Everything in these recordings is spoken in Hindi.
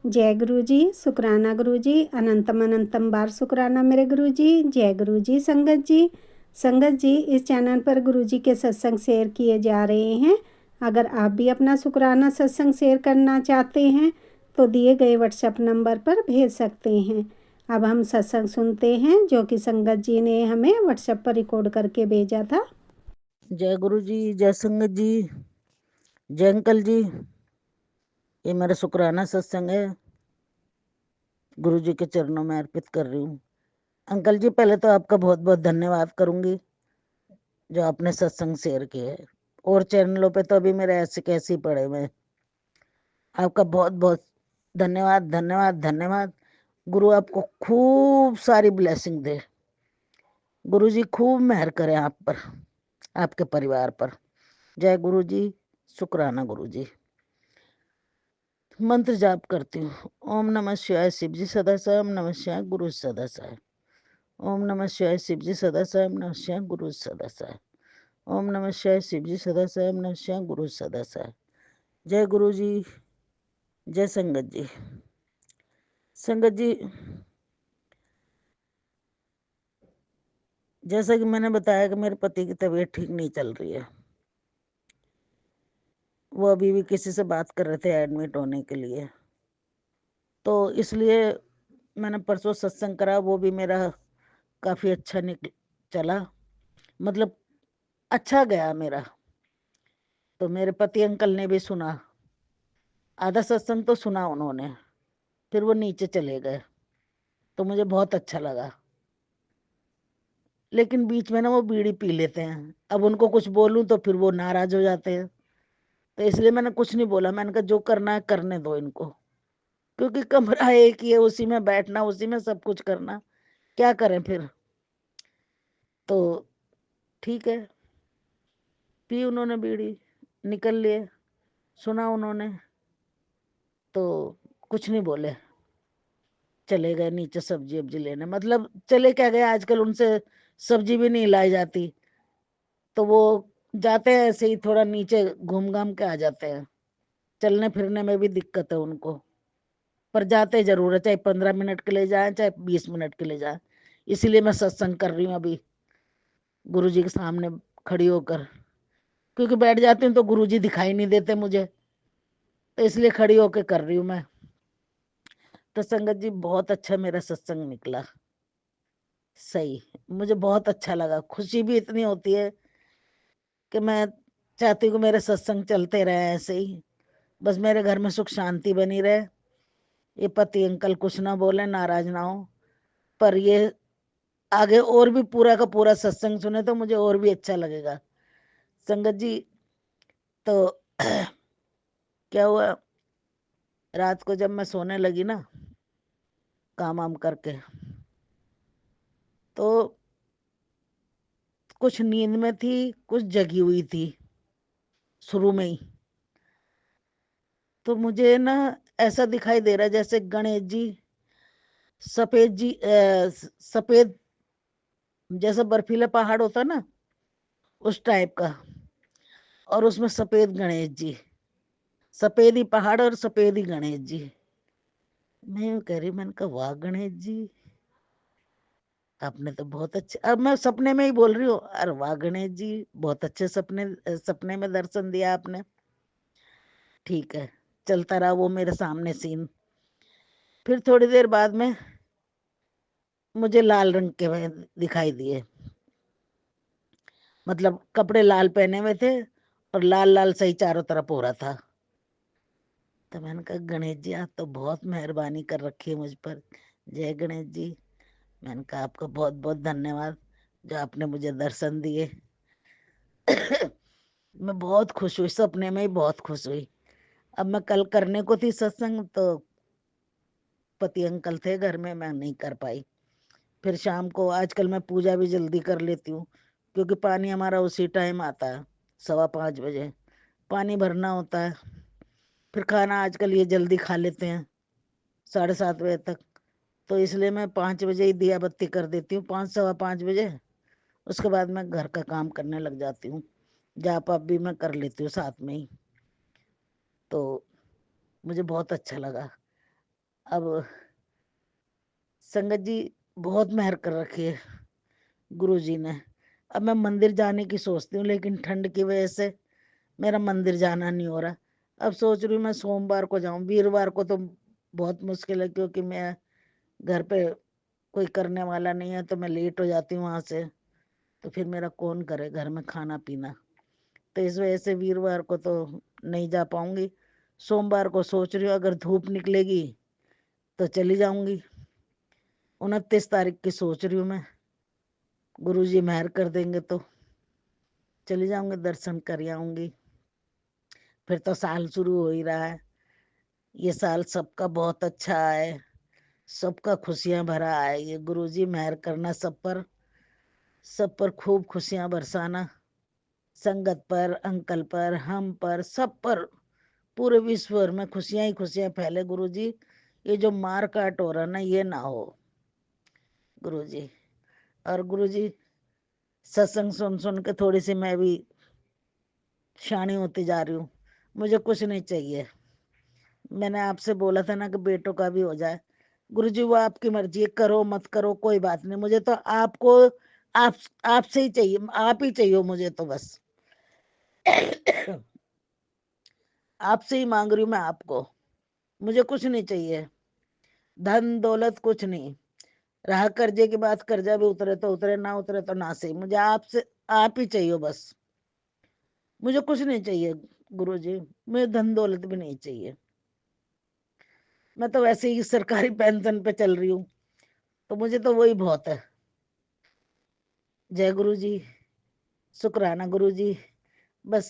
जय गुरु जी, शुक्राना गुरु जी, अनंतम अनंतम बार शुक्राना मेरे गुरु जी। जय गुरु जी। संगत जी, संगत जी, इस चैनल पर गुरु जी के सत्संग शेयर किए जा रहे हैं। अगर आप भी अपना शुक्राना सत्संग शेयर करना चाहते हैं तो दिए गए व्हाट्सएप नंबर पर भेज सकते हैं। अब हम सत्संग सुनते हैं जो कि संगत जी ने हमें व्हाट्सएप पर रिकॉर्ड करके भेजा था। जय गुरु जी, जय संगत जी, जय अंकल जी। ये मेरा शुक्राना सत्संग है, गुरु जी के चरणों में अर्पित कर रही हूँ। अंकल जी, पहले तो आपका बहुत बहुत धन्यवाद करूंगी जो आपने सत्संग शेयर किए है। और चैनलों पे तो अभी मेरे ऐसे कैसे ही पड़े हुए हैं। आपका बहुत बहुत धन्यवाद धन्यवाद धन्यवाद। गुरु आपको खूब सारी ब्लेसिंग दे। गुरु जी खूब मेहर करें आप पर, आपके परिवार पर। जय गुरु जी, शुक्राना गुरु जी। मंत्र जाप करती हूँ। ओम नमः शिवाय शिव जी सदा साई, ओम नमः शिवाय गुरु सदा साई। ओम नमः शिवाय शिव जी सदा साई, ओम नमः शिवाय गुरु सदा साई। ओम नमः शिवाय शिव जी सदा साई, ओम नमः शिवाय गुरु सदा साई। जय गुरु जी, जय संगत जी। संगत जी, जैसा कि मैंने बताया कि मेरे पति की तबीयत ठीक नहीं चल रही है। वो अभी भी किसी से बात कर रहे थे एडमिट होने के लिए, तो इसलिए मैंने परसों सत्संग करा। वो भी मेरा काफी अच्छा चला, मतलब अच्छा गया मेरा। तो मेरे पति अंकल ने भी सुना, आधा सत्संग तो सुना उन्होंने, फिर वो नीचे चले गए। तो मुझे बहुत अच्छा लगा। लेकिन बीच में ना वो बीड़ी पी लेते हैं। अब उनको कुछ बोलूं तो फिर वो नाराज हो जाते हैं। तो इसलिए मैंने कुछ नहीं बोला। मैंने कहा जो करना है करने दो इनको, क्योंकि कमरा एक ही है, उसी में बैठना, उसी में सब कुछ करना, क्या करें फिर। तो ठीक है, पी उन्होंने बीड़ी, निकल लिए। सुना उन्होंने तो कुछ नहीं बोले, चले गए नीचे सब्जी वब्जी लेने। मतलब चले क्या गए, आजकल उनसे सब्जी भी नहीं लाई जाती, तो वो जाते हैं ऐसे ही, थोड़ा नीचे घूम घाम के आ जाते हैं। चलने फिरने में भी दिक्कत है उनको, पर जाते जरूर है, चाहे 15 मिनट के लिए जाए चाहे 20 मिनट के लिए जाए। इसीलिए मैं सत्संग कर रही हूँ अभी गुरु जी के सामने खड़ी होकर, क्योंकि बैठ जाती हूँ तो गुरु जी दिखाई नहीं देते मुझे, तो इसलिए खड़ी होकर कर रही हूँ मैं। तो संगत जी, बहुत अच्छा मेरा सत्संग निकला। सही, मुझे बहुत अच्छा लगा। खुशी भी इतनी होती है कि मैं चाहती हूँ कि मेरे सत्संग चलते रहे ऐसे ही, बस मेरे घर में सुख शांति बनी रहे। ये पति अंकल कुछ ना बोले, नाराज ना हो, पर ये आगे और भी पूरा का पूरा सत्संग सुने तो मुझे और भी अच्छा लगेगा। संगत जी, तो क्या हुआ, रात को जब मैं सोने लगी ना, काम वाम करके, तो कुछ नींद में थी, कुछ जगी हुई थी शुरू में ही। तो मुझे ना ऐसा दिखाई दे रहा है जैसे गणेश जी, सफेद जी, सफेद, जैसा बर्फीला पहाड़ होता ना, उस टाइप का, और उसमें सफेद गणेश जी, सफेद ही पहाड़ और सफेद ही गणेश जी। मैं यूं कह रही, मैंने कहा वाह गणेश जी, आपने तो बहुत अच्छे, अब मैं सपने में ही बोल रही हूँ, अरे वाह गणेश जी, बहुत अच्छे सपने, सपने में दर्शन दिया आपने। ठीक है, चलता रहा वो मेरे सामने सीन। फिर थोड़ी देर बाद में मुझे लाल रंग के में दिखाई दिए, मतलब कपड़े लाल पहने हुए थे और लाल लाल सही चारों तरफ हो रहा था। तो मैंने कहा गणेश जी, आप तो बहुत मेहरबानी कर रखी है मुझ पर। जय गणेश जी। मैंने कहा आपका बहुत बहुत धन्यवाद जो आपने मुझे दर्शन दिए। मैं बहुत खुश हुई, सपने में ही बहुत खुश हुई। अब मैं कल करने को थी सत्संग, तो पति अंकल थे घर में, मैं नहीं कर पाई। फिर शाम को, आजकल मैं पूजा भी जल्दी कर लेती हूँ, क्योंकि पानी हमारा उसी टाइम आता है, 5:15 बजे पानी भरना होता है। फिर खाना आजकल ये जल्दी खा लेते हैं 7:30 बजे तक, तो इसलिए मैं 5 बजे ही दिया बत्ती कर देती हूँ, 5, 5:15 बजे। उसके बाद मैं घर का काम करने लग जाती हूँ, जाप आप भी मैं कर लेती हूँ साथ में ही। तो मुझे बहुत अच्छा लगा। अब संगत जी बहुत मेहर कर रखी है गुरु जी ने। अब मैं मंदिर जाने की सोचती हूँ, लेकिन ठंड की वजह से मेरा मंदिर जाना नहीं हो रहा। अब सोच रही हूँ मैं सोमवार को जाऊं, वीरवार को तो बहुत मुश्किल है, क्योंकि मैं घर पे कोई करने वाला नहीं है, तो मैं लेट हो जाती हूँ वहां से, तो फिर मेरा कौन करे घर में खाना पीना। तो इस वजह से वीरवार को तो नहीं जा पाऊंगी। सोमवार को सोच रही हूँ, अगर धूप निकलेगी तो चली जाऊंगी। 29 तारीख की सोच रही हूँ मैं, गुरु जी मेहर कर देंगे तो चली जाऊंगी, दर्शन कर आऊंगी। फिर तो साल शुरू हो ही रहा है। ये साल सबका बहुत अच्छा है, सबका खुशियां भरा है। ये गुरु जी मेहर करना सब पर खूब खुशियां बरसाना, संगत पर, अंकल पर, हम पर, सब पर, पूरे विश्व भर में खुशियां ही खुशियां फैले गुरु जी। ये जो मार काट हो रहा ना, ये ना हो गुरु जी। और गुरु जी सत्संग सुन सुन के थोड़ी सी मैं भी शानी होती जा रही हूँ। मुझे कुछ नहीं चाहिए। मैंने आपसे बोला था ना कि बेटों का भी हो जाए। गुरु जी वो आपकी मर्जी है, करो मत करो कोई बात नहीं, मुझे तो आपको, आप आपसे ही चाहिए, आप ही चाहिए मुझे तो बस। आपसे ही मांग रही हूँ मैं आपको, मुझे कुछ नहीं चाहिए, धन दौलत कुछ नहीं। रहा कर्जे की बात, कर्जा भी उतरे तो उतरे, ना उतरे तो ना सही, मुझे आपसे, आप ही चाहिए बस। मुझे कुछ नहीं चाहिए गुरु जी, मुझे धन दौलत भी नहीं चाहिए। मैं तो वैसे ही सरकारी पेंशन पे चल रही हूँ, तो मुझे तो वही बहुत है। जय गुरु जी, शुक्राना गुरु जी। बस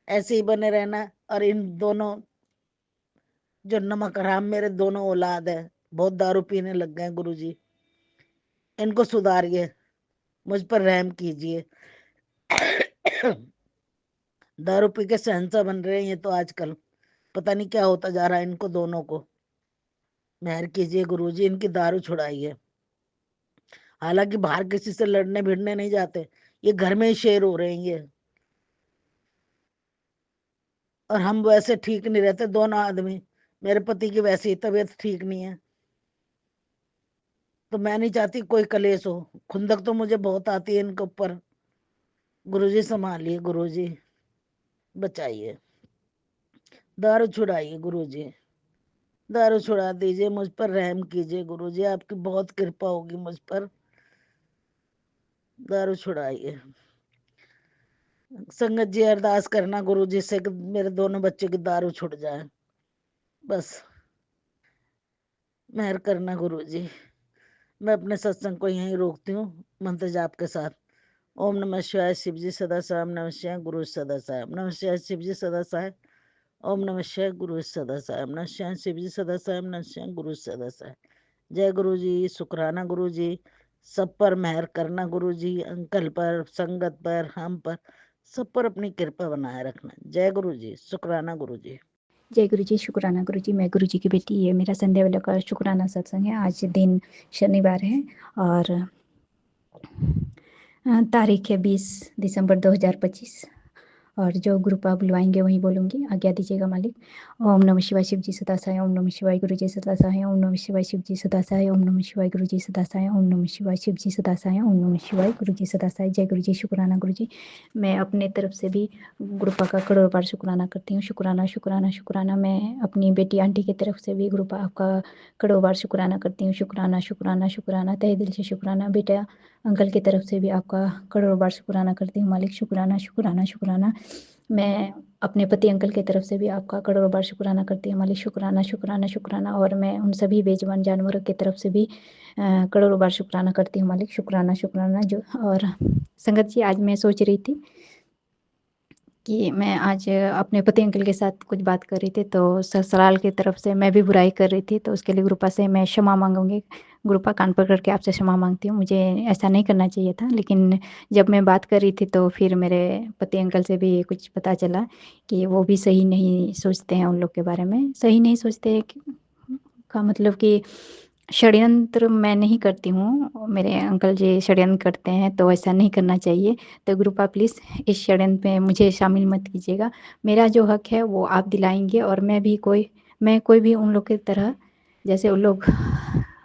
ऐसे ही बने रहना। और इन दोनों जो नमक हराम मेरे दोनों औलाद है, बहुत दारू पीने लग गए गुरु जी, इनको सुधारिए, मुझ पर रहम कीजिए। दारू पी के शहंशाह बन रहे हैं ये तो आजकल, पता नहीं क्या होता जा रहा है इनको दोनों को। मेहर कीजिए गुरु जी, इनकी दारू छुड़ाइए। हालांकि बाहर किसी से लड़ने भिड़ने नहीं जाते, ये घर में ही शेर हो रहे हैं ये। और हम वैसे ठीक नहीं रहते दोनों आदमी, मेरे पति की वैसे ही तबीयत ठीक नहीं है, तो मैं नहीं चाहती कोई कलेश हो। खुंदक तो मुझे बहुत आती है इनके ऊपर। गुरुजी संभालिए, गुरुजी बचाइए, दारू छुड़ाइए गुरुजी, दारू छुड़ा दीजिए, मुझ पर रहम कीजिए गुरुजी, आपकी बहुत कृपा होगी मुझ पर। दारू छुड़ाइए। संगत जी अरदास करना गुरुजी से कि मेरे दोनों बच्चों की दारू छूट जाए, बस मेहर करना गुरुजी। मैं अपने सत्संग को यहीं रोकती हूँ मंत्र जाप के साथ। ओम नमः शिवाय, शिव जी सदा साहब, नमः शिवाय गुरु सदा साहब, नमः शिवाय शिव जी सदा साहब, ओम नमः शिवाय गुरु सदा साहब, नमः शिवाय शिव जी सदा साहब, नमः शिवाय गुरु सदा साहब। जय गुरु जी, शुक्राना गुरु जी, सब पर मेहर करना गुरु जी, अंकल पर, संगत पर, हम पर, सब पर अपनी कृपा बनाए रखना। जय गुरु जी, शुक्राना गुरु जी। जय गुरु जी, शुक्राना गुरु जी। मैं गुरु जी की बेटी, ये मेरा संध्या वाला का शुक्राना सत्संग है। आज दिन शनिवार है और तारीख है 20 दिसंबर 2025 और जो ग्रुप आप बुलवाएंगे वहीं बोलूँगी। आज्ञा दीजिएगा मालिक। ओम नमः शिवाय शिव जी सदा साय, ओम नमः शिवाय गुरु जी सदा साय, ओम नमः शिवाय शिव जी सदा साय, ओम नमः शिवाय गुरु जी सदा साय, ओम नमः शिवाय शिव जी सदा साय, ओम नमः शिवाय गुरु जी सदा साय। जय गुरु जी, शुक्राना गुरु जी। मैं अपने तरफ से भी ग्रुपा का करोड़ बार शुक्राना करती हूँ। शुक्राना शुक्राना शुक्राना। मैं अपनी बेटी आंटी की तरफ से भी ग्रुपा आपका करोड़ बार शुक्राना करती हूँ। शुक्राना शुक्राना शुक्राना, तहे दिल से शुक्राना। बेटा अंकल की तरफ से भी आपका करोड़ बार शुक्राना करती हूँ मालिक। शुक्राना शुक्राना शुक्राना। मैं अपने पति अंकल की तरफ से भी आपका करोड़ों बार शुक्राना करती हूँ मालिक। शुक्राना शुक्राना शुक्राना। और मैं उन सभी बेजुबान जानवरों की तरफ से भी करोड़ों बार शुक्राना करती हूँ मालिक। शुक्राना शुक्राना। जो और संगत जी, आज मैं सोच रही थी कि मैं आज अपने पति अंकल के साथ कुछ बात कर रही थी, तो ससुराल की तरफ से मैं भी बुराई कर रही थी, तो उसके लिए गुरुपा से मैं क्षमा मांगूंगी। गुरुपा कान पकड़ के आपसे क्षमा मांगती हूँ, मुझे ऐसा नहीं करना चाहिए था। लेकिन जब मैं बात कर रही थी तो फिर मेरे पति अंकल से भी कुछ पता चला कि वो भी सही नहीं सोचते हैं। उन लोग के बारे में सही नहीं सोचते का मतलब कि षड्यंत्र मैं नहीं करती हूँ, मेरे अंकल जी षड्यंत्र करते हैं, तो ऐसा नहीं करना चाहिए। तो गुरुपा प्लीज़ इस षड्यंत्र में मुझे शामिल मत कीजिएगा। मेरा जो हक है वो आप दिलाएंगे, और मैं कोई भी उन लोग की तरह जैसे वो लोग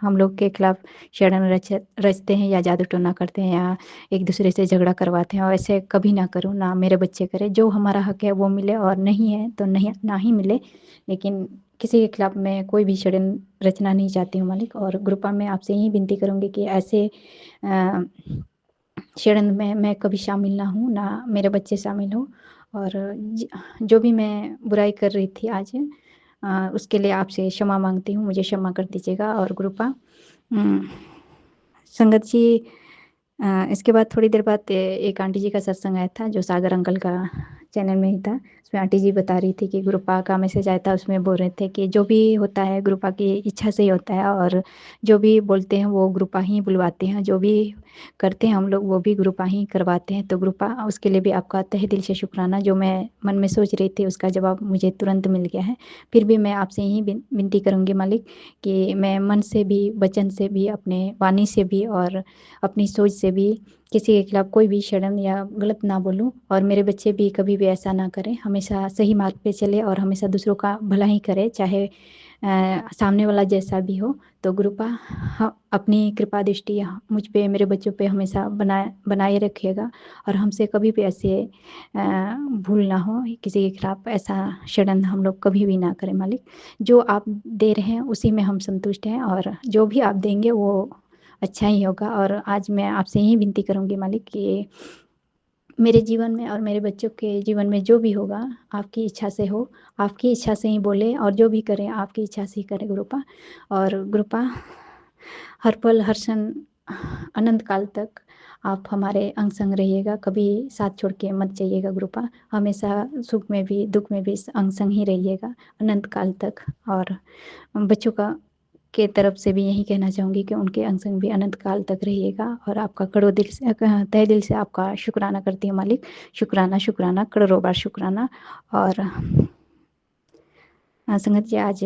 हम लोग के खिलाफ षड्यंत्र रचते हैं या जादू टोना करते हैं या एक दूसरे से झगड़ा करवाते हैं, और ऐसे कभी ना करूँ, ना मेरे बच्चे करें। जो हमारा हक है वो मिले, और नहीं है तो नहीं ना ही मिले। लेकिन किसी के खिलाफ मैं कोई भी षड्यंत्र रचना नहीं चाहती हूँ मालिक। और ग्रुपा में आपसे यही विनती करूँगी कि ऐसे षड्यंत्र में मैं कभी शामिल ना हूँ, ना मेरे बच्चे शामिल हो। और जो भी मैं बुराई कर रही थी आज, उसके लिए आपसे क्षमा मांगती हूँ, मुझे क्षमा कर दीजिएगा। और ग्रुपा संगत जी, इसके बाद थोड़ी देर बाद एक आंटी जी का सत्संग आया था जो सागर अंकल का चैनल में ही था। उसमें आंटी जी बता रही थी कि ग्रुपा का मैसेज आया था, उसमें बोल रहे थे कि जो भी होता है ग्रुपा की इच्छा से ही होता है, और जो भी बोलते हैं वो ग्रुपा ही बुलवाते हैं, जो भी करते हैं हम लोग वो भी ग्रुपा ही करवाते हैं। तो ग्रुपा, उसके लिए भी आपका तहे दिल से शुक्राना। जो मैं मन में सोच रही थी उसका जवाब मुझे तुरंत मिल गया है। फिर भी मैं आपसे यही विनती करूँगी मालिक कि मैं मन से भी, वचन से भी, अपने वाणी से भी और अपनी सोच से भी किसी के खिलाफ कोई भी षड्यंत्र या गलत ना बोलूं, और मेरे बच्चे भी कभी भी ऐसा ना करें, हमेशा सही मार्ग पे चले और हमेशा दूसरों का भला ही करे, चाहे सामने वाला जैसा भी हो। तो गुरुपा अपनी कृपा दृष्टि मुझ पे, मेरे बच्चों पे हमेशा बनाए रखिएगा, और हमसे कभी भी ऐसे भूल ना हो, किसी के खिलाफ ऐसा षड्यंत्र हम लोग कभी भी ना करें मालिक। जो आप दे रहे हैं उसी में हम संतुष्ट हैं, और जो भी आप देंगे वो अच्छा ही होगा। और आज मैं आपसे यही विनती करूँगी मालिक कि मेरे जीवन में और मेरे बच्चों के जीवन में जो भी होगा आपकी इच्छा से हो, आपकी इच्छा से ही बोले, और जो भी करें आपकी इच्छा से ही करें गुरुपा। और गुरुपा, हर पल हर क्षण अनंत काल तक आप हमारे अंग संग रहिएगा, कभी साथ छोड़ के मत जाइएगा गुरुपा। हमेशा सुख में भी दुख में भी अंग संग ही रहिएगा अनंत काल तक। और बच्चों का के तरफ से भी यही कहना चाहूँगी कि उनके अंग संग भी अनंत काल तक रहिएगा। और आपका करोड़ दिल से, तहे दिल से आपका शुक्राना करती हूँ मालिक। शुक्राना, शुक्राना, करोड़ों बार शुक्राना। और संगत जी, आज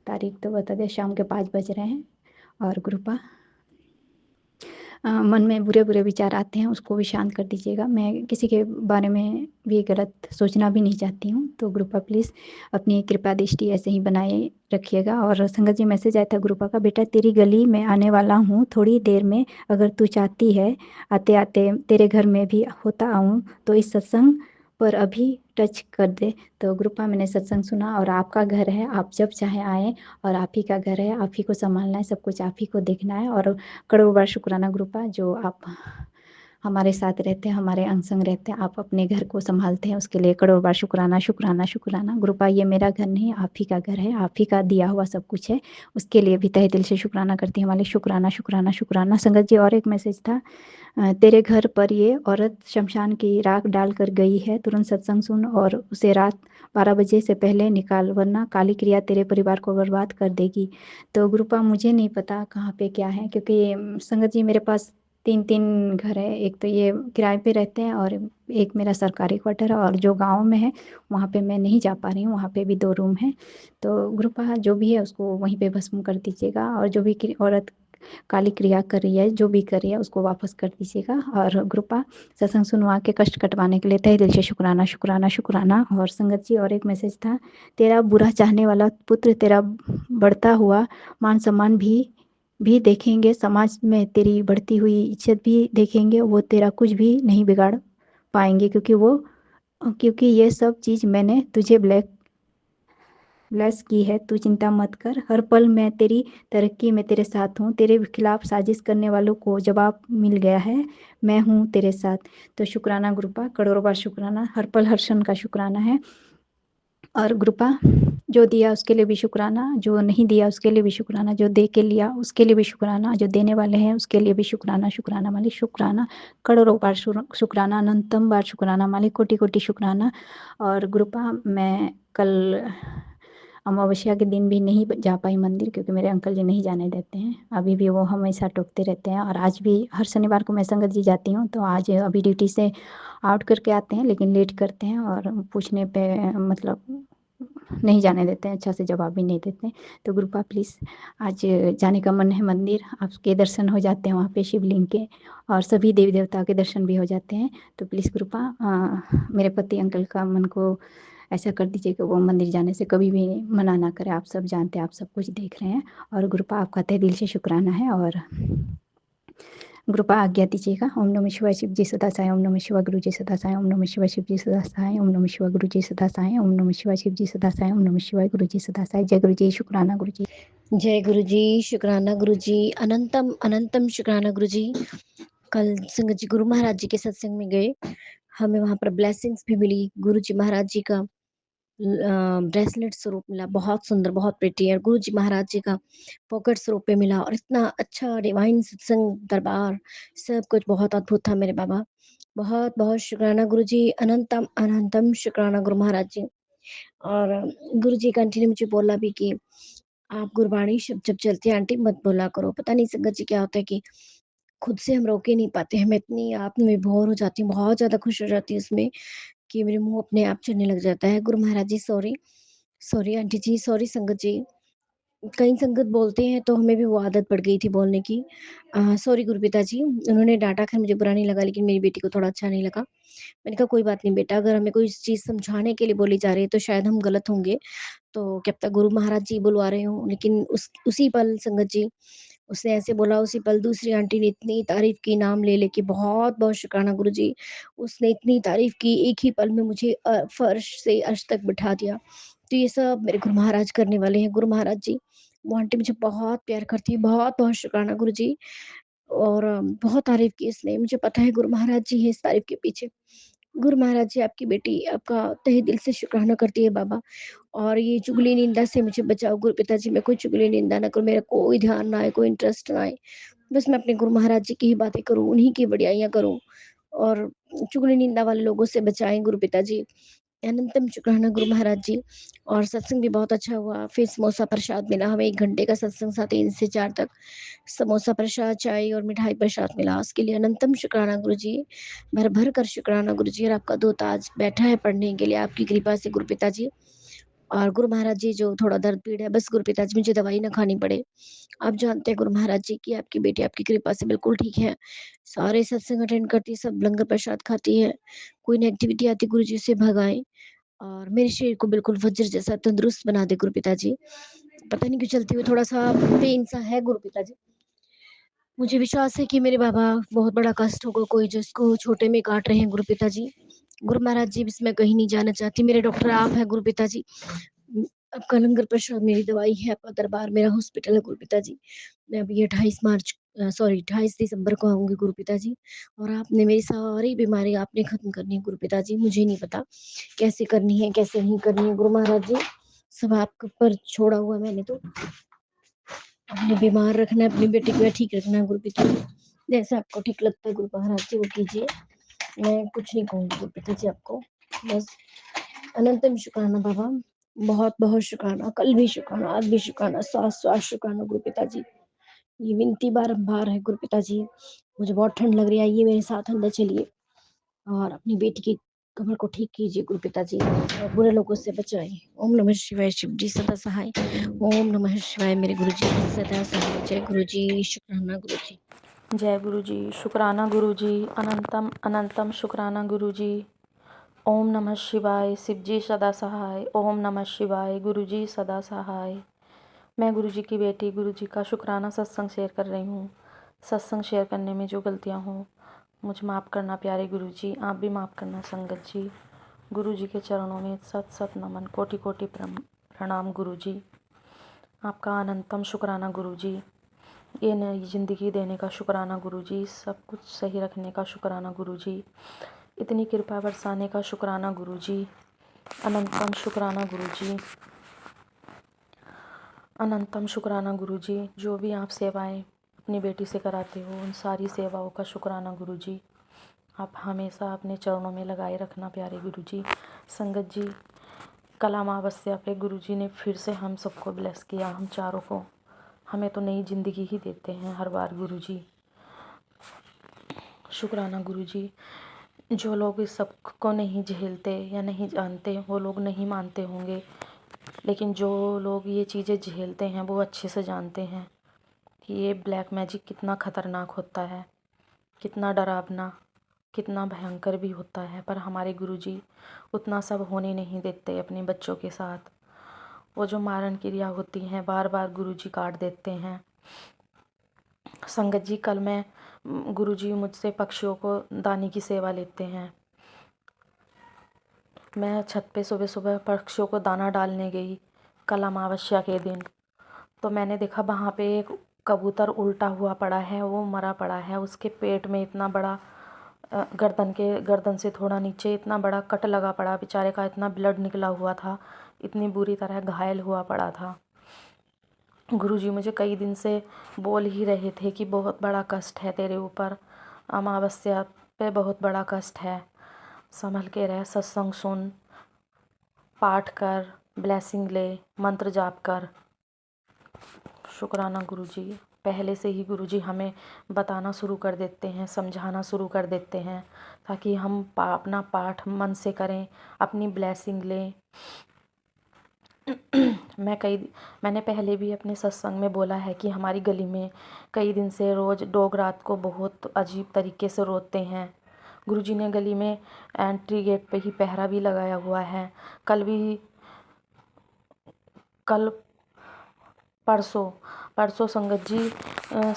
तारीख तो बता दें, शाम के 5 बज रहे हैं। और गुरुपा, मन में बुरे बुरे विचार आते हैं उसको भी शांत कर दीजिएगा। मैं किसी के बारे में भी गलत सोचना भी नहीं चाहती हूँ। तो गुरुपा प्लीज़ अपनी कृपा दृष्टि ऐसे ही बनाए रखिएगा। और संगत जी, मैसेज आया था गुरुपा का, बेटा तेरी गली में आने वाला हूँ थोड़ी देर में, अगर तू चाहती है आते आते तेरे घर में भी होता आऊँ तो इस सत्संग पर अभी टच कर दे। तो गुरुपा, मैंने सत्संग सुना, और आपका घर है, आप जब चाहे आएँ, और आप ही का घर है, आप ही को संभालना है, सब कुछ आप ही को देखना है। और करोड़ों बार शुक्राना गुरुपा, जो आप हमारे साथ रहते हैं, हमारे अंग संग रहते हैं, आप अपने घर को संभालते हैं, उसके लिए करोड़ों बार शुक्राना, शुक्राना, शुक्राना गुरुपा। ये मेरा घर नहीं, आप ही का घर है, आप ही का दिया हुआ सब कुछ है, उसके लिए भी तहे दिल से शुक्राना करती हूँ हमारे। शुक्राना, शुक्राना, शुक्राना। संगत जी, और एक मैसेज था, तेरे घर पर ये औरत शमशान की राख डाल कर गई है, तुरंत सत्संग सुन और उसे रात 12 बजे से पहले निकाल, वरना काली क्रिया तेरे परिवार को बर्बाद कर देगी। तो गुरुपा, मुझे नहीं पता कहाँ पे क्या है, क्योंकि संगत जी मेरे पास 3 घर है। एक तो ये किराए पे रहते हैं, और एक मेरा सरकारी क्वार्टर है, और जो गांव में है वहाँ पे मैं नहीं जा पा रही हूँ, वहाँ पे भी 2 रूम है। तो गुरुपा, जो भी है उसको वहीं पे भस्म कर दीजिएगा, और जो भी औरत काली क्रिया कर रही है, जो भी कर रही है, उसको वापस कर दीजिएगा। और ग्रुपा, सत्संग सुनवा के कष्ट कटवाने के लिए तहे दिल से शुक्राना, शुक्राना, शुक्राना। और संगत जी, और एक मैसेज था, तेरा बुरा चाहने वाला पुत्र तेरा बढ़ता हुआ मान सम्मान भी देखेंगे, समाज में तेरी बढ़ती हुई इज्जत भी देखेंगे, वो तेरा कुछ भी नहीं बिगाड़ पाएंगे, क्योंकि ये सब चीज़ मैंने तुझे ब्लेस की है। तू चिंता मत कर, हर पल मैं तेरी तरक्की में तेरे साथ हूँ। तेरे खिलाफ साजिश करने वालों को जवाब मिल गया है, मैं हूँ तेरे साथ। तो शुक्राना गुरुपा, करोड़ों बार शुक्राना, हर पल हर क्षण का शुक्राना है। और गुरुपा, जो दिया उसके लिए भी शुक्राना, जो नहीं दिया उसके लिए भी शुक्राना, जो दे के लिया उसके लिए भी शुक्राना, जो देने वाले हैं उसके लिए भी शुक्राना, शुक्राना मालिक, शुक्राना, करोड़ों बार शुक्राना, अनंतम बार शुक्राना मालिक, कोटि कोटि शुक्राना। और गुरुपा, मैं कल अमावस्या के दिन भी नहीं जा पाई मंदिर, क्योंकि मेरे अंकल जी नहीं जाने देते हैं, अभी भी वो हमेशा टोकते रहते हैं। और आज भी हर शनिवार को मैं संगत जी जाती हूँ, तो आज अभी ड्यूटी से आउट करके आते हैं, लेकिन लेट करते हैं, और पूछने पे मतलब नहीं जाने देते हैं, अच्छा से जवाब भी नहीं देते हैं। तो गुरुपा प्लीज़, आज जाने का मन है मंदिर, आपके दर्शन हो जाते हैं वहाँ पे शिवलिंग के, और सभी देवी देवता के दर्शन भी हो जाते हैं। तो प्लीज़ गुरुपा, मेरे पति अंकल का मन को ऐसा कर दीजिए कि वो मंदिर जाने से कभी भी मना ना करे। आप सब जानते हैं, आप सब कुछ देख रहे हैं और गुरुपा आपका तहे दिल से शुक्राना है। और गुरुपा आज्ञा दीजिएगा। ओम नमः शिवाय शिव जी सदा सहाय। ओम नमः शिवाय गुरु जी सदा सहाय। ओम नमः शिवाय शिव जी सदा सहाय। ओम नमः शिवाय गुरु जी सदा सहाय। ओम नमः शिवाय शिव जी सदा सहाय। ओम नमः शिवाय गुरु जी सदा सहाय। जय गुरु जी, शुक्राना गुरु जी। जय गुरु जी, शुक्राना गुरु जी, अनंतम अनंतम शुक्राना गुरु जी। कल संगत जी गुरु महाराज जी के सत्संग में गए, हमें वहां पर ब्लेसिंग्स भी मिली। गुरु जी महाराज जी का ब्रेसलेट स्वरूप मिला, बहुत सुंदर, बहुत प्रिटी। और गुरु जी महाराज जी का पॉकेट स्वरूप पे मिला। और इतना अच्छा डिवाइन सत्संग दरबार, सब कुछ बहुत अद्भुत था मेरे बाबा। बहुत बहुत शुक्राना गुरु जी, अनंतम अनंतम शुक्राना गुरु महाराज जी। और गुरु जी कंटिन्यू मुझे बोला भी कि आप गुरबाणी शब्द जब चलती है आंटी मत बोला करो। पता नहीं संगत जी क्या होता है कि खुद से हम रोक ही नहीं पाते हैं। मैं इतनी आप में विभोर हो जाती हूँ, बहुत ज्यादा खुश हो जाती हूँ उसमें कि मेरे मुंह अपने आप चलने लग जाता है। गुरु महाराज जी सॉरी, सॉरी आंटी जी, सॉरी संगत जी। कई संगत बोलते हैं तो हमें भी वो आदत पड़ गई थी बोलने की। सॉरी गुरुपिता जी, उन्होंने डांटा, खैर मुझे बुरा नहीं लगा, लेकिन मेरी बेटी को थोड़ा अच्छा नहीं लगा। मैंने कहा कोई बात नहीं बेटा, अगर हमें कोई चीज समझाने के लिए बोली जा रही है तो शायद हम गलत होंगे, तो क्या पता गुरु महाराज जी बुलवा रहे हो। लेकिन उसी पल संगत जी उसने ऐसे बोला, उसी पल दूसरी आंटी ने इतनी तारीफ की, नाम ले लेके, बहुत बहुत शुक्राना गुरु जी। उसने इतनी तारीफ की, एक ही पल में मुझे फर्श से अर्श तक बिठा दिया। तो ये सब मेरे गुरु महाराज करने वाले हैं। गुरु महाराज जी, वो आंटी मुझे बहुत प्यार करती है, बहुत बहुत शुक्राना गुरु जी। और बहुत तारीफ की इसने, मुझे पता है गुरु महाराज जी है इस तारीफ के पीछे। गुरु महाराज जी, आपकी बेटी आपका तहे दिल से शुक्राना करती है बाबा। और ये चुगली निंदा से मुझे बचाओ गुरु पिताजी। मैं कोई चुगली निंदा ना करूं, मेरा कोई ध्यान ना आए, कोई इंटरेस्ट ना आए, बस मैं अपने गुरु महाराज जी की ही बातें करूं, उन्हीं की बढ़ियाइयां करूं। और चुगली निंदा वाले लोगों से बचाएं गुरु पिताजी। अनंतम शुक्राना गुरु महाराज जी। और सत्संग भी बहुत अच्छा हुआ। फिर समोसा प्रसाद मिला हमें, 1 घंटे का सत्संग था, 3 से 4 तक। समोसा प्रसाद, चाय और मिठाई प्रसाद मिला, उसके लिए अनंतम शुक्राना गुरु जी। भर भर कर शुक्राना गुरु जी। और आपका दूत आज बैठा है पढ़ने के लिए, आपकी कृपा से गुरु पिताजी। और गुरु महाराज जी, जो थोड़ा दर्द पीड़ है, बस गुरु पिताजी मुझे दवाई ना खानी पड़े। आप जानते हैं गुरु महाराज जी की आपकी बेटी आपकी कृपा से बिल्कुल ठीक है। सारे सत्संग अटेंड करती है, सब लंगर प्रसाद खाती है। कोई नेगेटिविटी आती गुरु जी से भगाए। और मेरे शरीर को बिल्कुल वज्र जैसा तंदुरुस्त बना दे गुरु पिताजी। पता नहीं क्यों चलते हुए थोड़ा सा पेन सा है गुरु पिताजी। मुझे विश्वास है कि मेरे बाबा बहुत बड़ा कष्ट होगा कोई जिसको छोटे में काट रहे हैं गुरु पिताजी। गुरु महाराज जी, बस मैं कहीं नहीं जाना चाहती, मेरे डॉक्टर आप हैं गुरु पिताजी। आपका लंगर प्रसाद मेरी दवाई है, आपका दरबार मेरा हॉस्पिटल है गुरु पिताजी। मैं अभी 28 दिसंबर को आऊंगी गुरु पिताजी। और आपने मेरी सारी बीमारी आपने खत्म करनी है गुरु पिताजी। मुझे नहीं पता कैसे करनी है कैसे नहीं करनी है गुरु महाराज जी, सब आपके ऊपर छोड़ा हुआ मैंने तो। अपने बीमार रखना है, अपनी बेटी को ठीक रखना है गुरु पिताजी। जैसे आपको ठीक लगता है गुरु महाराज जी वो कीजिए, मैं कुछ नहीं कहूँगी गुरु पिताजी आपको। बस अनंतम शुक्राना बाबा, बहुत बहुत शुक्राना। कल भी शुक्राना, आज भी शुक्राना, स्वास्थ्य शुक्राना गुरु पिताजी। ये विनती बारंबार है गुरु पिताजी। मुझे बहुत ठंड लग रही है, आइए मेरे साथ अंदर चलिए और अपनी बेटी की कमर को ठीक कीजिए गुरु पिताजी, और बुरे लोगों से बचाए। ओम नमः शिवाय, शिव जी सदा सहाय। ओम नमः शिवाय, मेरे गुरु जी सदा सहाय। जय गुरु जी, शुक्राना गुरु जी। जय गुरु जी, शुक्राना गुरु जी, अनंतम अनंतम शुक्राना गुरु जी। ओम नमः शिवाय, शिव जी सदा सहाय। ओम नमः शिवाय, गुरु जी सदा सहाय। मैं गुरु जी की बेटी गुरु जी का शुक्राना सत्संग शेयर कर रही हूँ। सत्संग शेयर करने में जो गलतियाँ हों मुझे माफ़ करना प्यारे गुरु जी, आप भी माफ़ करना संगत जी। गुरु जी के चरणों में सत सत नमन, कोटि कोटि प्रणाम गुरु जी। आपका अनंतम शुक्राना गुरु जी। ये नई ज़िंदगी देने का शुक्राना गुरु जी, सब कुछ सही रखने का शुक्राना गुरु जी, इतनी कृपा बरसाने का शुक्राना गुरु जी। अनंतम शुक्राना गुरु जी, अनंतम शुक्राना गुरु जी। जो भी आप सेवाएं अपनी बेटी से कराते हो उन सारी सेवाओं का शुक्राना गुरु जी। आप हमेशा अपने चरणों में लगाए रखना प्यारे गुरु जी। संगत जी, कल अमावस्या पे गुरु जी ने फिर से हम सबको ब्लेस किया, हम चारों को। हमें तो नई ज़िंदगी ही देते हैं हर बार गुरु जी। शुक्राना गुरु जी। जो लोग इस सब को नहीं झेलते या नहीं जानते वो लोग नहीं मानते होंगे, लेकिन जो लोग ये चीज़ें झेलते हैं वो अच्छे से जानते हैं कि ये ब्लैक मैजिक कितना ख़तरनाक होता है, कितना डरावना। कितना भयंकर भी होता है, पर हमारे गुरुजी उतना सब होने नहीं देते अपने बच्चों के साथ। वो जो मारण क्रिया होती हैं बार बार गुरुजी काट देते हैं। संगत जी, कल मैं गुरुजी मुझसे पक्षियों को दाने की सेवा लेते हैं। मैं छत पे सुबह सुबह पक्षियों को दाना डालने गई कल अमावस्या के दिन, तो मैंने देखा वहाँ पे एक कबूतर उल्टा हुआ पड़ा है, वो मरा पड़ा है। उसके पेट में इतना बड़ा गर्दन से थोड़ा नीचे इतना बड़ा कट लगा पड़ा, बेचारे का इतना ब्लड निकला हुआ था, इतनी बुरी तरह घायल हुआ पड़ा था। गुरुजी मुझे कई दिन से बोल ही रहे थे कि बहुत बड़ा कष्ट है तेरे ऊपर, अमावस्या पे बहुत बड़ा कष्ट है, संभल के रह, सत्संग सुन, पाठ कर, ब्लेसिंग ले, मंत्र जाप कर। शुक्राना गुरुजी, पहले से ही गुरुजी हमें बताना शुरू कर देते हैं, समझाना शुरू कर देते हैं, ताकि हम अपना पाठ मन से करें, अपनी ब्लेसिंग लें। मैंने पहले भी अपने सत्संग में बोला है कि हमारी गली में कई दिन से रोज़ डॉग रात को बहुत अजीब तरीके से रोते हैं। गुरुजी ने गली में एंट्री गेट पे ही पहरा भी लगाया हुआ है। कल परसों संगत जी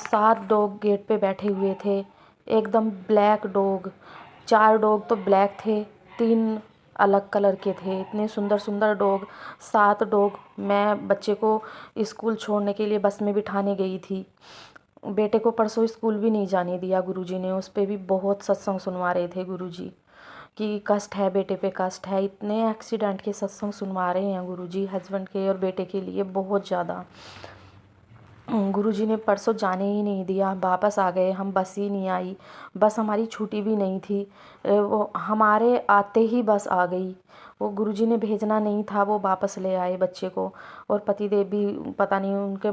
7 डॉग गेट पे बैठे हुए थे, एकदम ब्लैक डॉग। 4 डॉग तो ब्लैक थे, 3 अलग कलर के थे। इतने सुंदर सुंदर डॉग, 7 डॉग। मैं बच्चे को स्कूल छोड़ने के लिए बस में बिठाने गई थी। बेटे को परसों स्कूल भी नहीं जाने दिया गुरुजी ने, उस पर भी बहुत सत्संग सुनवा रहे थे गुरुजी कि कष्ट है, बेटे पे कष्ट है। इतने एक्सीडेंट के सत्संग सुनवा रहे हैं गुरुजी हस्बैंड के और बेटे के लिए, बहुत ज़्यादा। गुरुजी ने परसों जाने ही नहीं दिया, वापस आ गए हम, बस ही नहीं आई। बस हमारी छूटी भी नहीं थी, वो हमारे आते ही बस आ गई। वो गुरुजी ने भेजना नहीं था, वो वापस ले आए बच्चे को। और पतिदेव भी पता नहीं उनके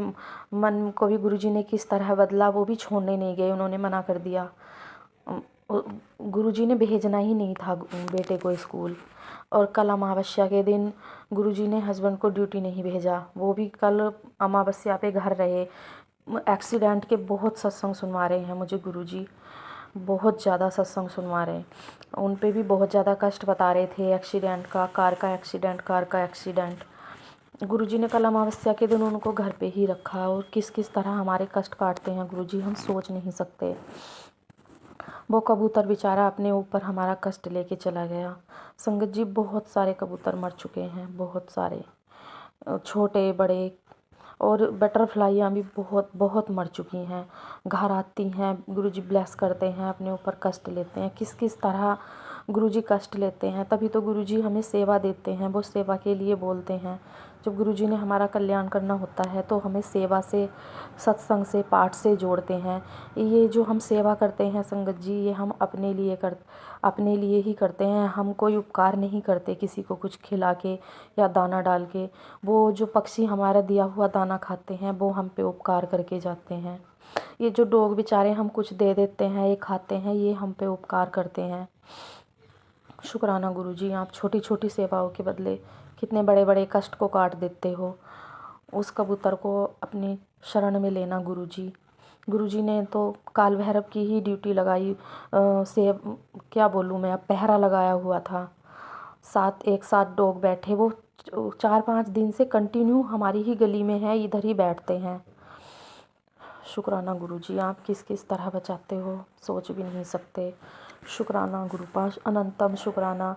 मन को भी गुरुजी ने किस तरह बदला, वो भी छोड़ने नहीं गए, उन्होंने मना कर दिया। गुरुजी ने भेजना ही नहीं था बेटे को स्कूल। और कल अमावस्या के दिन गुरुजी ने हस्बैंड को ड्यूटी नहीं भेजा, वो भी कल अमावस्या पे घर रहे। एक्सीडेंट के बहुत सत्संग सुनवा रहे हैं मुझे गुरुजी, बहुत ज़्यादा सत्संग सुनवा रहे हैं। उन पे भी बहुत ज़्यादा कष्ट बता रहे थे एक्सीडेंट का, कार का एक्सीडेंट। गुरुजी ने कल अमावस्या के दिन उनको घर पे ही रखा, और किस किस तरह हमारे कष्ट काटते हैं गुरुजी, हम सोच नहीं सकते। वो कबूतर बेचारा अपने ऊपर हमारा कष्ट लेके चला गया। संगत जी, बहुत सारे कबूतर मर चुके हैं, बहुत सारे, छोटे बड़े, और बटरफ्लाइयाँ भी बहुत बहुत मर चुकी हैं। घर आती हैं, गुरुजी ब्लेस करते हैं, अपने ऊपर कष्ट लेते हैं। किस किस तरह गुरुजी कष्ट लेते हैं, तभी तो गुरुजी हमें सेवा देते हैं, वो सेवा के लिए बोलते हैं। जब गुरुजी ने हमारा कल्याण करना होता है तो हमें सेवा से, सत्संग से, पाठ से जोड़ते हैं। ये जो हम सेवा करते हैं संगत जी, ये हम अपने लिए ही करते हैं। हम कोई उपकार नहीं करते किसी को कुछ खिला के या दाना डाल के। वो जो पक्षी हमारा दिया हुआ दाना खाते हैं, वो हम पे उपकार करके जाते हैं। ये जो डॉग बेचारे हम कुछ दे देते हैं, ये खाते हैं, ये हम पे उपकार करते हैं। शुक्राना गुरुजी, आप छोटी छोटी सेवाओं के बदले कितने बड़े बड़े कष्ट को काट देते हो। उस कबूतर को अपनी शरण में लेना गुरुजी। गुरुजी ने तो काल भैरव की ही ड्यूटी लगाई, से क्या बोलूँ मैं, अब पहरा लगाया हुआ था। एक साथ डॉग बैठे, वो 4-5 दिन से कंटिन्यू हमारी ही गली में है, इधर ही बैठते हैं। शुक्राना गुरुजी, आप किस किस तरह बचाते हो, सोच भी नहीं सकते। शुक्राना गुरुपाश, अनंतम शुक्राना।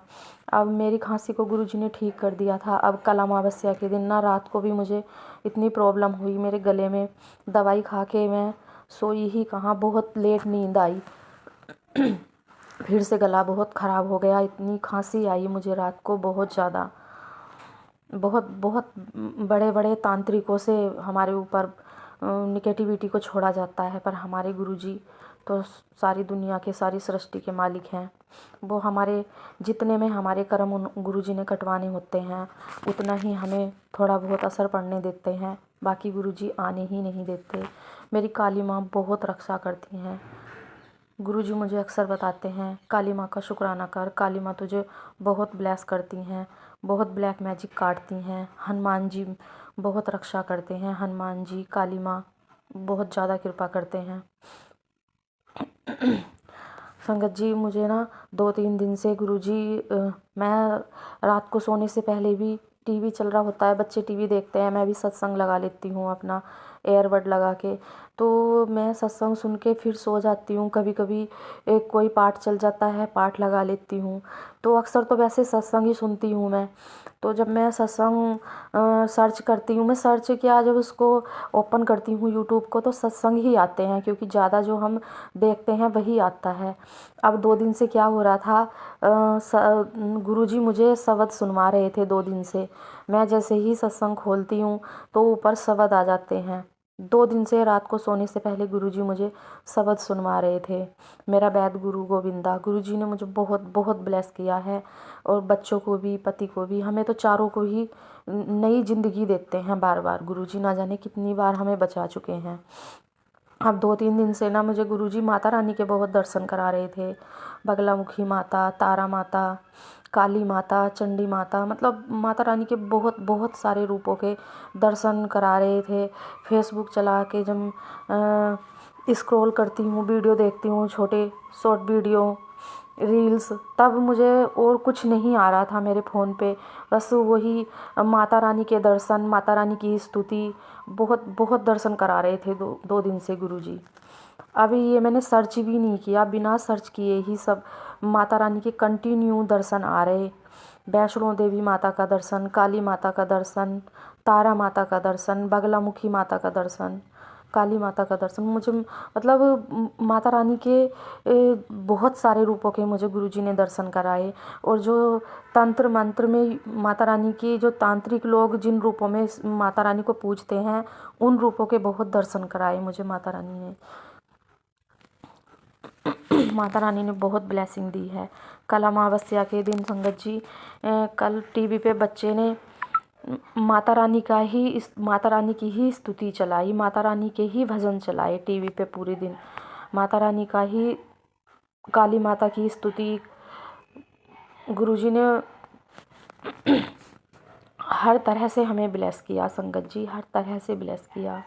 अब मेरी खांसी को गुरुजी ने ठीक कर दिया था। अब कल अमावस्या के दिन ना, रात को भी मुझे इतनी प्रॉब्लम हुई मेरे गले में, दवाई खा के मैं सोई ही कहाँ, बहुत लेट नींद आई। फिर से गला बहुत ख़राब हो गया, इतनी खांसी आई मुझे रात को, बहुत ज़्यादा। बहुत बहुत बड़े बड़े तांत्रिकों से हमारे ऊपर निगेटिविटी को छोड़ा जाता है, पर हमारे गुरुजी तो सारी दुनिया के, सारी सृष्टि के मालिक हैं। वो हमारे जितने में हमारे कर्म उन गुरुजी ने कटवाने होते हैं, उतना ही हमें थोड़ा बहुत असर पड़ने देते हैं, बाकी गुरुजी आने ही नहीं देते। मेरी काली माँ बहुत रक्षा करती हैं। गुरुजी मुझे अक्सर बताते हैं, काली माँ का शुक्राना कर, काली माँ तुझे बहुत ब्लेस करती हैं, बहुत ब्लैक मैजिक काटती हैं। हनुमान जी बहुत रक्षा करते हैं, हनुमान जी, काली माँ बहुत ज़्यादा कृपा करते हैं। संगत जी मुझे ना 2-3 दिन से गुरुजी मैं रात को सोने से पहले भी टीवी चल रहा होता है, बच्चे टीवी देखते हैं, मैं भी सत्संग लगा लेती हूँ अपना एयरबड लगा के, तो मैं सत्संग सुन के फिर सो जाती हूँ। कभी कभी एक कोई पाठ चल जाता है, पाठ लगा लेती हूँ। तो अक्सर तो वैसे सत्संग ही सुनती हूँ मैं। तो जब मैं सत्संग सर्च करती हूँ, मैं सर्च किया जब उसको ओपन करती हूँ यूट्यूब को, तो सत्संग ही आते हैं, क्योंकि ज़्यादा जो हम देखते हैं वही आता है। अब 2 दिन से क्या हो रहा था, गुरुजी मुझे शब्द सुनवा रहे थे 2 दिन से। मैं जैसे ही सत्संग खोलती हूँ तो ऊपर शब्द आ जाते हैं। 2 दिन से रात को सोने से पहले गुरुजी मुझे शब्द सुनवा रहे थे। मेरा वैद गुरु गोविंदा, गुरुजी ने मुझे बहुत बहुत ब्लेस किया है, और बच्चों को भी, पति को भी, हमें तो चारों को ही नई ज़िंदगी देते हैं बार बार। गुरुजी ना जाने कितनी बार हमें बचा चुके हैं। अब 2-3 दिन से ना मुझे गुरुजी माता रानी के बहुत दर्शन करा रहे थे। बगलामुखी माता, तारा माता, काली माता, चंडी माता, मतलब माता रानी के बहुत बहुत सारे रूपों के दर्शन करा रहे थे। फेसबुक चला के जब स्क्रॉल करती हूँ, वीडियो देखती हूँ, छोटे शॉर्ट वीडियो, रील्स, तब मुझे और कुछ नहीं आ रहा था मेरे फ़ोन पे, बस वही माता रानी के दर्शन, माता रानी की स्तुति, बहुत बहुत दर्शन करा रहे थे 2 दिन से गुरुजी। अभी ये मैंने सर्च भी नहीं किया, बिना सर्च किए ही सब माता रानी के कंटिन्यू दर्शन आ रहे। वैष्णो देवी माता का दर्शन, काली माता का दर्शन, तारा माता का दर्शन, बगलामुखी माता का दर्शन, काली माता का दर्शन, मुझे मतलब माता रानी के बहुत सारे रूपों के मुझे गुरुजी ने दर्शन कराए। और जो तंत्र मंत्र में माता रानी की, जो तांत्रिक लोग जिन रूपों में माता रानी को पूजते हैं, उन रूपों के बहुत दर्शन कराए मुझे माता रानी ने। माता रानी ने बहुत ब्लेसिंग दी है। कल अमावस्या के दिन संगत जी, कल टीवी पे बच्चे ने माता रानी की ही स्तुति चलाई, माता रानी के ही भजन चलाए टीवी पे पूरे दिन। माता रानी का ही, काली माता की स्तुति गुरुजी ने हर तरह से हमें ब्लेस किया संगत जी, हर तरह से ब्लेस किया।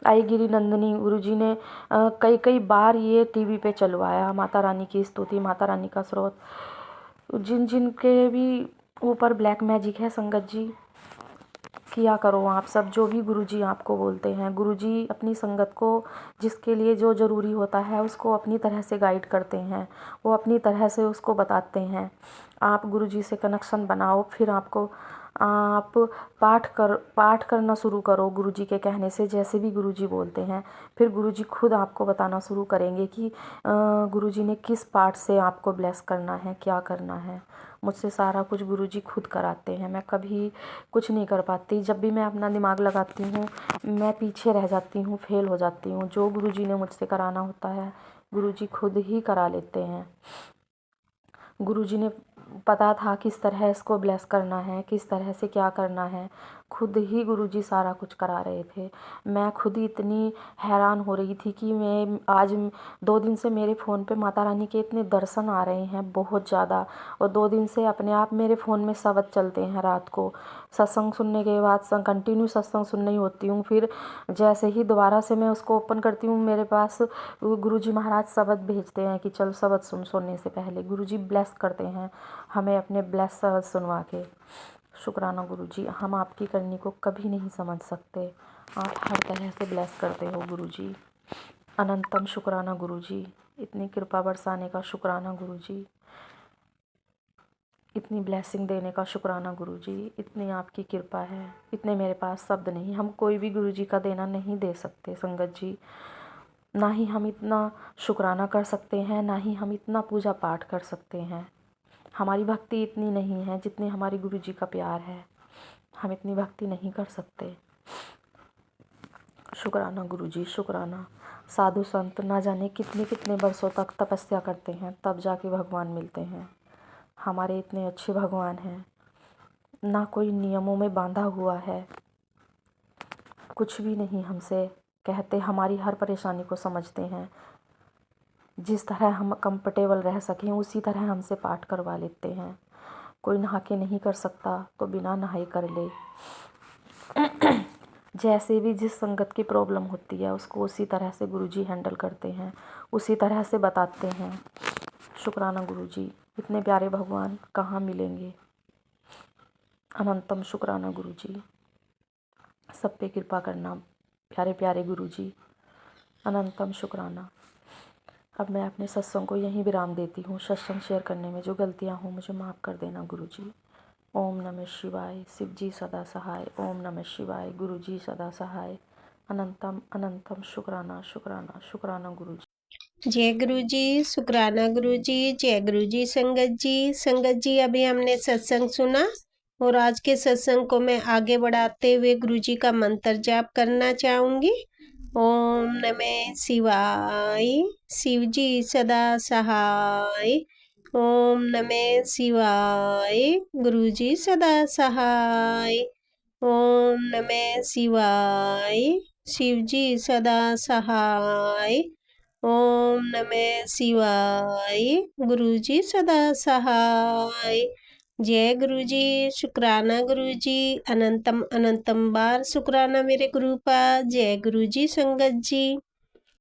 आई गिरी नंदिनी गुरुजी ने कई कई बार ये टीवी पे चलवाया माता रानी की स्तुति, माता रानी का स्रोत। जिन जिन के भी ऊपर ब्लैक मैजिक है संगत जी, किया करो आप सब, जो भी गुरुजी आपको बोलते हैं। गुरुजी अपनी संगत को, जिसके लिए जो ज़रूरी होता है, उसको अपनी तरह से गाइड करते हैं, वो अपनी तरह से उसको बताते हैं। आप गुरुजी से कनेक्शन बनाओ, फिर आप पाठ करना शुरू करो गुरुजी के कहने से, जैसे भी गुरुजी बोलते हैं। फिर गुरुजी खुद आपको बताना शुरू करेंगे कि गुरुजी ने किस पाठ से आपको ब्लेस करना है, क्या करना है। मुझसे सारा कुछ गुरुजी खुद कराते हैं, मैं कभी कुछ नहीं कर पाती। जब भी मैं अपना दिमाग लगाती हूँ, मैं पीछे रह जाती हूँ, फेल हो जाती हूँ। जो गुरुजी ने मुझसे कराना होता है, गुरुजी खुद ही करा लेते हैं। गुरुजी ने पता था किस तरह इसको ब्लेस करना है, किस तरह से क्या करना है, खुद ही गुरुजी सारा कुछ करा रहे थे। मैं खुद ही इतनी हैरान हो रही थी कि मैं आज 2 दिन से मेरे फ़ोन पे माता रानी के इतने दर्शन आ रहे हैं, बहुत ज़्यादा। और 2 दिन से अपने आप मेरे फ़ोन में शब्द चलते हैं रात को। सत्संग सुनने के बाद कंटिन्यू सत्संग सुन रही होती हूँ, फिर जैसे ही दोबारा से मैं उसको ओपन करती हूँ, मेरे पास गुरुजी महाराज शब्द भेजते हैं कि चल शब्द सुन। सोने से पहले गुरुजी ब्लेस करते हैं हमें अपने ब्लेस शब्द सुनवा के। शुक्राना गुरुजी, हम आपकी करनी को कभी नहीं समझ सकते, आप हर तरह से ब्लेस करते हो गुरुजी। अनंतम शुक्राना गुरुजी, इतनी कृपा बरसाने का शुक्राना गुरुजी, इतनी ब्लेसिंग देने का शुक्राना गुरुजी। इतनी आपकी कृपा है, इतने मेरे पास शब्द नहीं। हम कोई भी गुरुजी का देना नहीं दे सकते संगत जी, ना ही हम इतना शुक्राना कर सकते हैं, ना ही हम इतना पूजा पाठ कर सकते हैं। हमारी भक्ति इतनी नहीं है जितनी हमारी गुरुजी का प्यार है, हम इतनी भक्ति नहीं कर सकते। शुक्राना गुरुजी, शुक्राना। साधु संत ना जाने कितने कितने वर्षों तक तपस्या करते हैं, तब जाके भगवान मिलते हैं। हमारे इतने अच्छे भगवान हैं, ना कोई नियमों में बांधा हुआ है, कुछ भी नहीं हमसे कहते, हमारी हर परेशानी को समझते हैं। जिस तरह हम कंफर्टेबल रह सकें उसी तरह हमसे पाठ करवा लेते हैं। कोई नहा के नहीं कर सकता तो बिना नहाए कर ले। जैसे भी जिस संगत की प्रॉब्लम होती है उसको उसी तरह से गुरुजी हैंडल करते हैं, उसी तरह से बताते हैं। शुक्राना गुरुजी, इतने प्यारे भगवान कहाँ मिलेंगे। अनंतम शुक्राना गुरुजी, सब पे कृपा करना प्यारे प्यारे गुरुजी। अनंतम शुक्राना। अब मैं अपने सत्संग को यहीं विराम देती हूँ। सत्संग शेयर करने में जो गलतियाँ हों मुझे माफ़ कर देना गुरुजी। ओम नमः शिवाय। शिव जी सदा सहाय। ओम नमः शिवाय। गुरुजी सदा सहाय। अनंतम अनंतम शुक्राना शुक्राना शुक्राना गुरुजी। जय गुरु जी, शुक्राना गुरु जी, जय गुरु जी। संगत जी, संगत जी, अभी हमने सत्संग सुना और आज के सत्संग को मैं आगे बढ़ाते हुए गुरु जी का मंत्र जाप करना चाहूँगी। ओम नमः शिवाय। शिव जी सदा सहाय। ओम नमः शिवाय। गुरु जी सदा सहाय। ओम नमः शिवाय। शिव जी सदा सहाय। ओम नमः शिवाय। गुरु जी सदा सहाय। जय गुरु जी, शुक्राना गुरु जी, अनंतम अनंतम बार शुक्राना मेरे गुरु का। जय गुरु जी संगत जी।